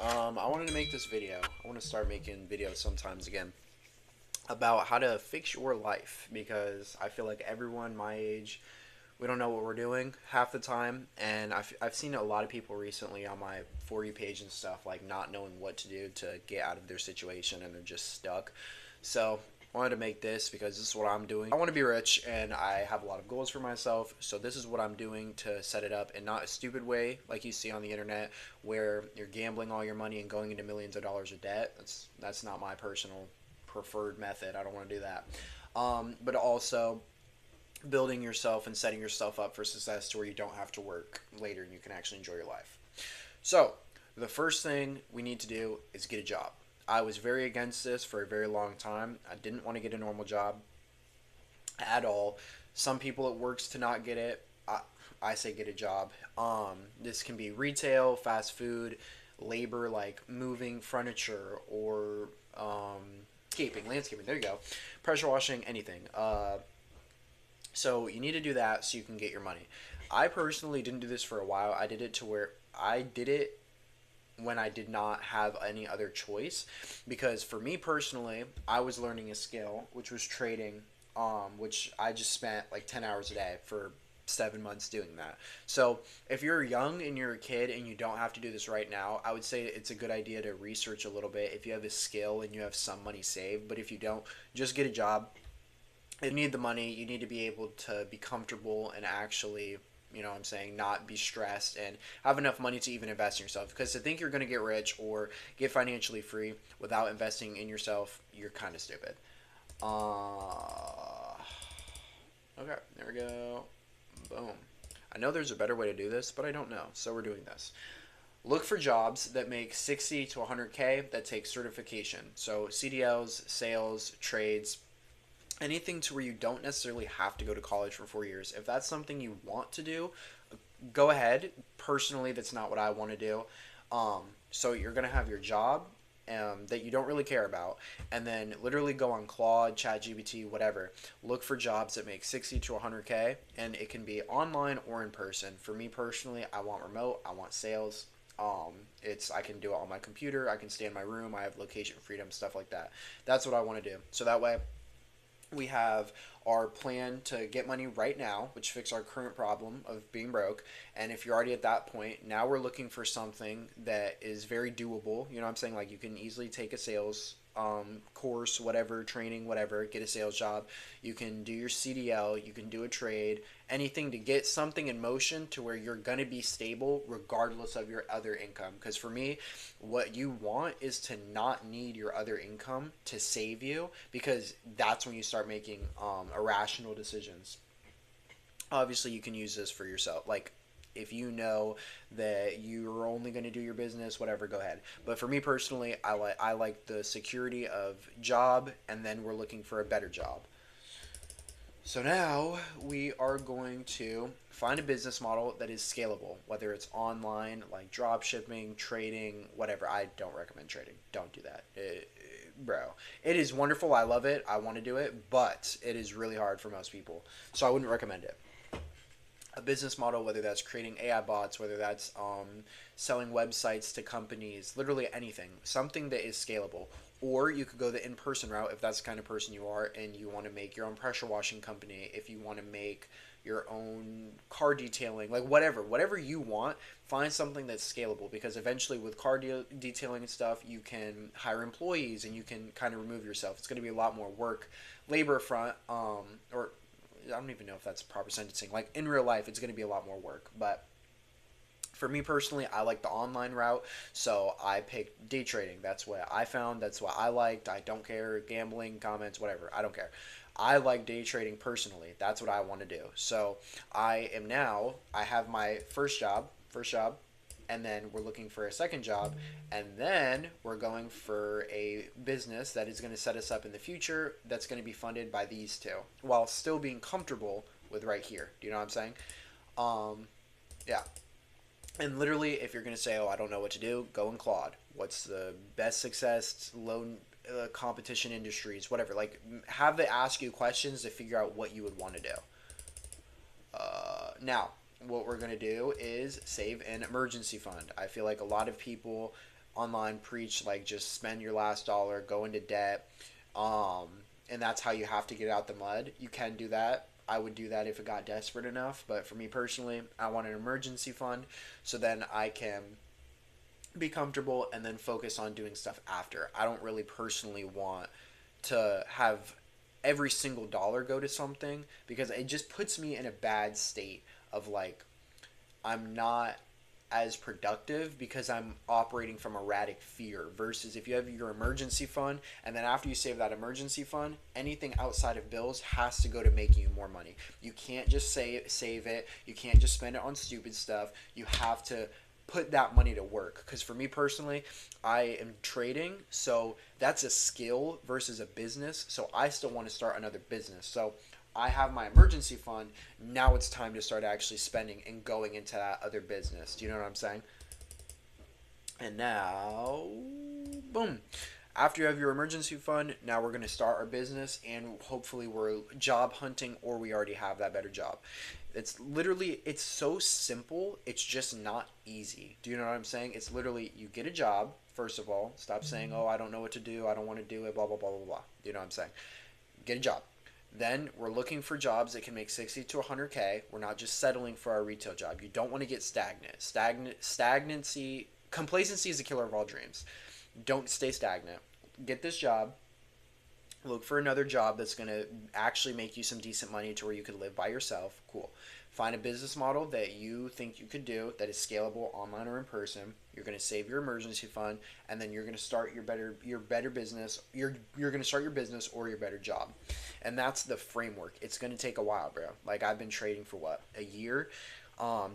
I wanted to make this video. I want to start making videos sometimes again about how to fix your life because I feel like everyone my age, we don't know what we're doing half the time. And I've seen a lot of people recently on my For You page and stuff, like not knowing what to do to get out of their situation and they're just stuck. So I wanted to make this because this is what I'm doing. I want to be rich and I have a lot of goals for myself. So this is what I'm doing to set it up, and not a stupid way like you see on the internet where you're gambling all your money and going into millions of dollars of debt. That's not my personal preferred method. I don't want to do that. But also building yourself and setting yourself up for success to where you don't have to work later and you can actually enjoy your life. So, the first thing we need to do is get a job. I was very against this for a very long time. I didn't want to get a normal job at all. Some people it works to not get it. I say get a job. This can be retail, fast food, labor like moving furniture or landscaping. There you go. Pressure washing, anything. So you need to do that so you can get your money. I personally didn't do this for a while. I did it to where I did it when I did not have any other choice. Because for me personally, I was learning a skill, which was trading, which I just spent like 10 hours a day for 7 months doing that. So if you're young and you're a kid and you don't have to do this right now, I would say it's a good idea to research a little bit if you have a skill and you have some money saved. But if you don't, just get a job. You need the money. You need to be able to be comfortable and actually, you know what I'm saying, not be stressed and have enough money to even invest in yourself. Because to think you're going to get rich or get financially free without investing in yourself, you're kind of stupid. Okay, there we go. Boom. I know there's a better way to do this, but I don't know. So we're doing this. Look for jobs that make 60 to 100K that take certification. So CDLs, sales, trades, anything to where you don't necessarily have to go to college for 4 years. If that's something you want to do, go ahead. Personally, that's not what I want to do. So you're gonna have your job that you don't really care about, and then literally go on Claude, ChatGPT, whatever. Look for jobs that make 60 to 100K, and it can be online or in person. For me personally, I want remote. I want sales. It's I can do it on my computer. I can stay in my room. I have location freedom, stuff like that. That's what I want to do. So that way we have our plan to get money right now, which fix our current problem of being broke. And if you're already at that point, now we're looking for something that is very doable. You know what I'm saying? Like you can easily take a sales course, whatever, training, whatever, get a sales job. You can do your CDL, you can do a trade, anything to get something in motion to where you're going to be stable regardless of your other income. Because for me, what you want is to not need your other income to save you, because that's when you start making irrational decisions. Obviously, you can use this for yourself. Like, if you know that you're only going to do your business, whatever, go ahead. But for me personally, I like the security of job, and then we're looking for a better job. So now we are going to find a business model that is scalable, whether it's online, like drop shipping, trading, whatever. I don't recommend trading. Don't do that. Bro, it is wonderful. I love it. I want to do it, but it is really hard for most people. So I wouldn't recommend it. A business model, whether that's creating AI bots, whether that's selling websites to companies, literally anything, something that is scalable. Or you could go the in-person route if that's the kind of person you are and you want to make your own pressure washing company, if you want to make your own car detailing, like whatever you want, find something that's scalable, because eventually with detailing and stuff, you can hire employees and you can kind of remove yourself. It's going to be a lot more work, labor front, or I don't even know if that's proper sentencing. Like in real life, it's going to be a lot more work. But for me personally, I like the online route, so I picked day trading. That's what I found. That's what I liked. I don't care gambling, comments, whatever. I don't care. I like day trading personally. That's what I want to do. So I have my first job, and then we're looking for a second job, and then we're going for a business that is going to set us up in the future that's going to be funded by these two while still being comfortable with right here. Do you know what I'm saying? Yeah. And literally, if you're going to say, oh, I don't know what to do, go in Claude. What's the best success, low competition industries, whatever. Like, have they ask you questions to figure out what you would want to do. Now, what we're going to do is save an emergency fund. I feel like a lot of people online preach like just spend your last dollar, go into debt, um, and that's how you have to get out the mud. You can do that. I would do that if it got desperate enough, but for me personally, I want an emergency fund so then I can be comfortable and then focus on doing stuff after. I don't really personally want to have every single dollar go to something because it just puts me in a bad state of like I'm not as productive because I'm operating from erratic fear versus if you have your emergency fund and then after you save that emergency fund, anything outside of bills has to go to making you more money. You can't just save it. You can't just spend it on stupid stuff. You have to put that money to work because for me personally, I am trading, so that's a skill versus a business, so I still want to start another business. So I have my emergency fund. Now it's time to start actually spending and going into that other business. Do you know what I'm saying? And now, boom. After you have your emergency fund, now we're going to start our business and hopefully we're job hunting or we already have that better job. It's literally, it's so simple. It's just not easy. Do you know what I'm saying? It's literally, you get a job, first of all. Stop saying, oh, I don't know what to do. I don't want to do it, blah, blah, blah, blah, blah. Do you know what I'm saying? Get a job. Then we're looking for jobs that can make 60 to 100K. We're not just settling for our retail job. You don't want to get stagnancy, complacency is the killer of all dreams. Don't stay stagnant. Get this job. Look for another job that's going to actually make you some decent money to where you could live by yourself. Cool. Find a business model that you think you could do that is scalable online or in person. You're going to save your emergency fund and then you're going to start your better business. You're going to start your business or your better job. And that's the framework. It's going to take a while, bro. Like I've been trading for what? A year.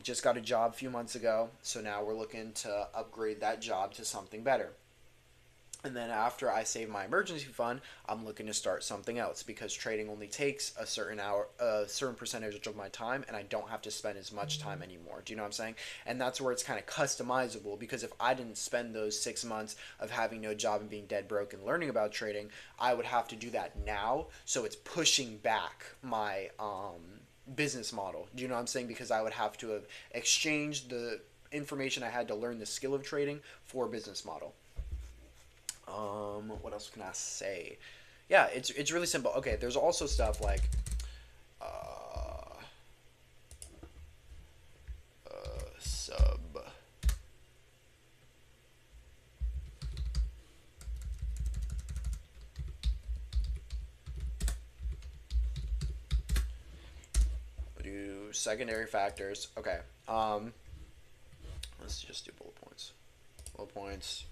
Just got a job a few months ago. So now we're looking to upgrade that job to something better. And then after I save my emergency fund, I'm looking to start something else because trading only takes a certain percentage of my time, and I don't have to spend as much time anymore. Do you know what I'm saying? And that's where it's kind of customizable because if I didn't spend those 6 months of having no job and being dead broke and learning about trading, I would have to do that now. So it's pushing back my business model. Do you know what I'm saying? Because I would have to have exchanged the information I had to learn the skill of trading for a business model. What else can I say? Yeah, it's really simple. Okay, there's also stuff like uh, sub. We'll do secondary factors. Okay. Let's just do bullet points. Bullet points.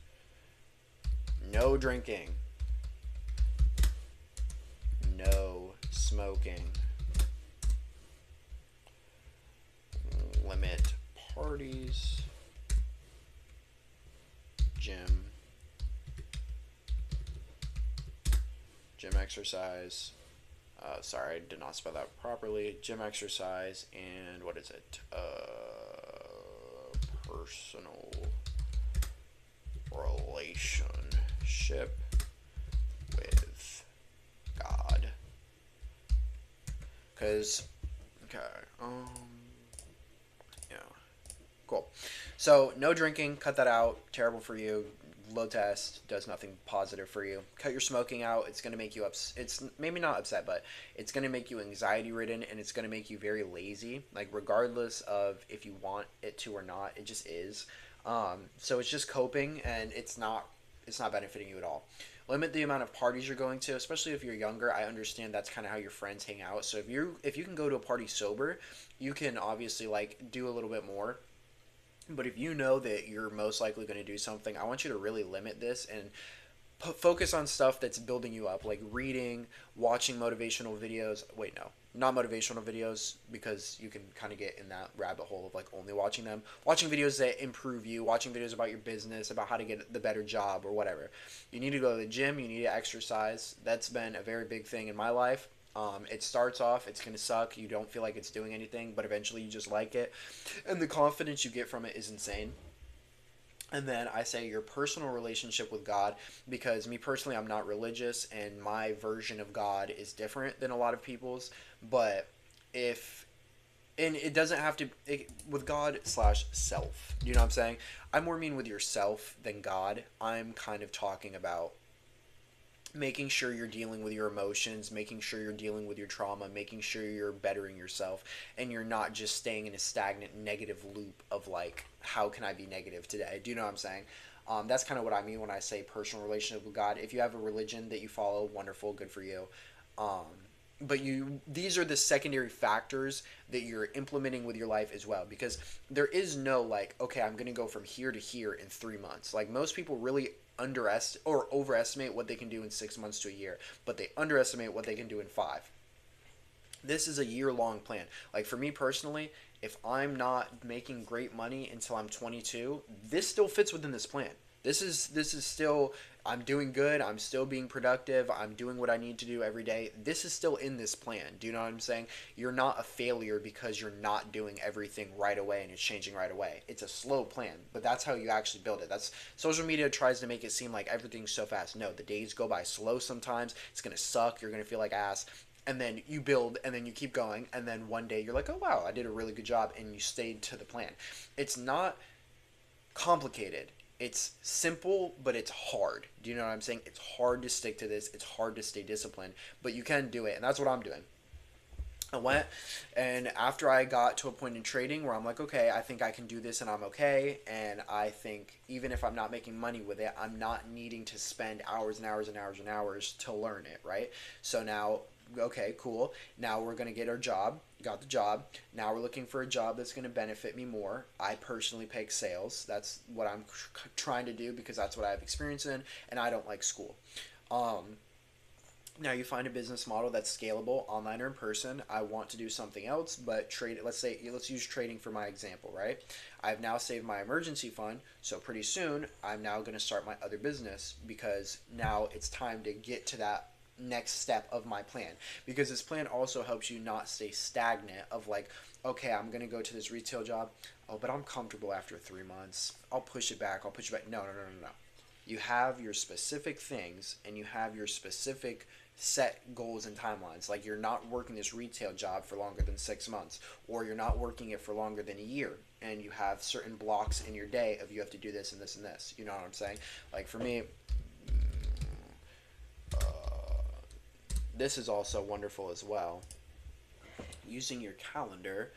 No drinking. No smoking. Limit parties. Gym. Gym exercise. Sorry, I did not spell that properly. Gym exercise and what is it? Personal relationship with God. Cause okay, yeah, cool. So no drinking, cut that out. Terrible for you. Low test, does nothing positive for you. Cut your smoking out. It's gonna make you it's maybe not upset, but it's gonna make you anxiety ridden and it's gonna make you very lazy. Like regardless of if you want it to or not, it just is. So it's just coping and it's not benefiting you at all. Limit the amount of parties you're going to, especially if you're younger. I understand that's kind of how your friends hang out. So if you can go to a party sober, you can obviously like do a little bit more. But if you know that you're most likely going to do something, I want you to really limit this and focus on stuff that's building you up, like reading, watching motivational videos. Wait, no, not motivational videos because you can kind of get in that rabbit hole of like only watching them. Watching videos that improve you, watching videos about your business, about how to get the better job or whatever. You need to go to the gym, you need to exercise. That's been a very big thing in my life. It starts off, it's going to suck. You don't feel like it's doing anything, but eventually you just like it. And the confidence you get from it is insane. And then I say your personal relationship with God, because me personally, I'm not religious, and my version of God is different than a lot of people's. But if And it doesn't have to with God slash self. You know what I'm saying? I more mean with yourself than God. I'm kind of talking about making sure you're dealing with your emotions, making sure you're dealing with your trauma, making sure you're bettering yourself, and you're not just staying in a stagnant negative loop of like, how can I be negative today? Do you know what I'm saying? That's kind of what I mean when I say personal relationship with God. If you have a religion that you follow, wonderful, good for you. Um, but these are the secondary factors that you're implementing with your life as well, because there is no like, okay, I'm going to go from here to here in 3 months. Like most people really underestimate or overestimate what they can do in 6 months to a year, but they underestimate what they can do in 5. This is a year long plan. Like for me personally, if I'm not making great money until I'm 22, this still fits within this plan. This is still, I'm doing good, I'm still being productive, I'm doing what I need to do every day. This is still in this plan. Do you know what I'm saying? You're not a failure because you're not doing everything right away and it's changing right away. It's a slow plan, but that's how you actually build it. That's social media tries to make it seem like everything's so fast. No, the days go by slow sometimes. It's going to suck, you're going to feel like ass, and then you build and then you keep going, and then one day you're like, oh wow, I did a really good job, and you stayed to the plan. It's not complicated. It's simple, but it's hard. Do you know what I'm saying? It's hard to stick to this. It's hard to stay disciplined, but you can do it, and that's what I'm doing. I went, and after I got to a point in trading where I'm like, okay, I think I can do this and I'm okay, and I think even if I'm not making money with it, I'm not needing to spend hours and hours and hours and hours to learn it, right? So now, okay, cool. Now we're going to get our job. Got the job. Now we're looking for a job that's going to benefit me more. I personally pick sales. That's what I'm trying to do because that's what I have experience in, and I don't like school. Um, Now you find a business model that's scalable, online or in person. I want to do something else, but trade. Let's use trading for my example, right? I've now saved my emergency fund, so pretty soon I'm now going to start my other business because now it's time to get to that next step of my plan, because this plan also helps you not stay stagnant of like, okay, I'm going to go to this retail job. Oh, but I'm comfortable after 3 months. I'll push it back. I'll push it back. No, no, no, no, no. You have your specific things and you have your specific set goals and timelines. Like you're not working this retail job for longer than 6 months, or you're not working it for longer than a year. And you have certain blocks in your day of you have to do this and this and this. You know what I'm saying? Like for me, this is also wonderful as well. Using your calendar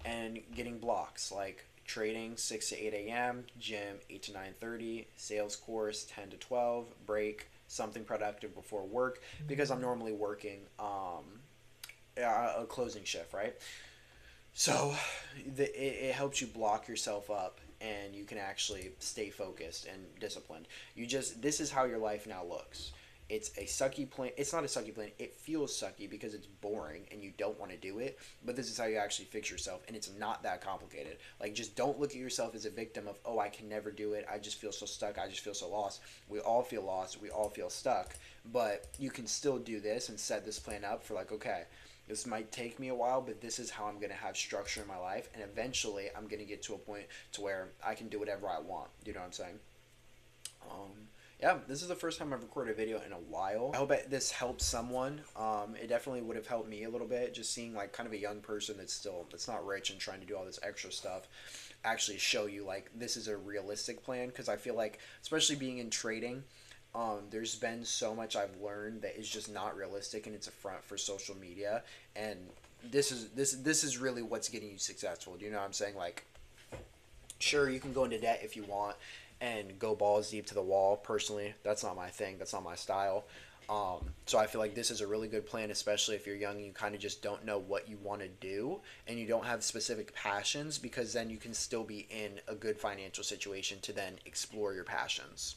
and getting blocks like trading 6 to 8 a.m., gym 8 to 9:30, sales course 10 to 12, break, something productive before work because I'm normally working a closing shift, right? So it helps you block yourself up and you can actually stay focused and disciplined. This is how your life now looks. It's a sucky plan. It's not a sucky plan. It feels sucky because it's boring and you don't want to do it. But this is how you actually fix yourself, and it's not that complicated. Like, just don't look at yourself as a victim of, oh, I can never do it. I just feel so stuck. I just feel so lost. We all feel lost. We all feel stuck. But you can still do this and set this plan up for like, okay, this might take me a while, but this is how I'm going to have structure in my life, and eventually I'm going to get to a point to where I can do whatever I want. Do you know what I'm saying? Yeah, this is the first time I've recorded a video in a while. I hope this helps someone. It definitely would have helped me a little bit, just seeing like kind of a young person that's not rich and trying to do all this extra stuff, actually show you like this is a realistic plan. Because I feel like, especially being in trading, there's been so much I've learned that is just not realistic, and it's a front for social media. And this is really what's getting you successful. Do you know what I'm saying? Like, sure, you can go into debt if you want and go balls deep to the wall. Personally, that's not my thing. That's not my style. So I feel like this is a really good plan, especially if you're young and you kind of just don't know what you want to do and you don't have specific passions, because then you can still be in a good financial situation to then explore your passions.